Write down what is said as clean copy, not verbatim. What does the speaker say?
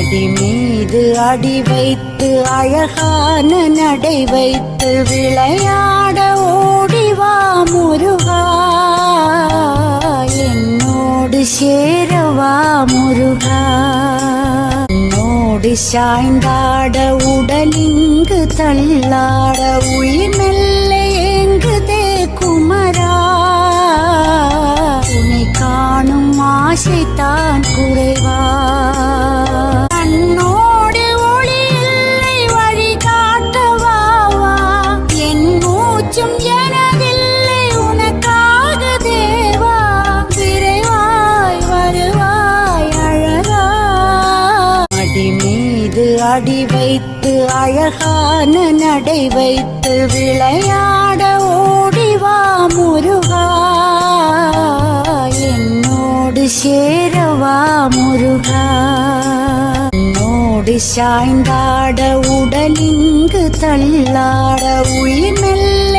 அடி மீது அடி வைத்து அழகான நடை வைத்து விளையாட ஓடிவா முருகா, என்னோடு சேரவா முருகா. என்னோடு சாய்ந்தாட உடலிங்கு தள்ளாட உயிர் மெல்ல ஏங்குதே குமரா, உன்னை காணும் ஆசைத்தான் குறைவா. கண்ணோடு ஒளி இல்லை வழி காட்டவா, என் மூச்சும் எனதில்லை உனக்காக தேவா, விரைவாய் வருவாய் அழகா. அடி மீது அடி வைத்து அழகான நடை வைத்து விளையாட ஓடிவா முருகா, என்னோடு சேரவா முருகா. என்னோடு சாய்ந்தாட உடலிங்கு தள்ளாட உயிர் மெல்ல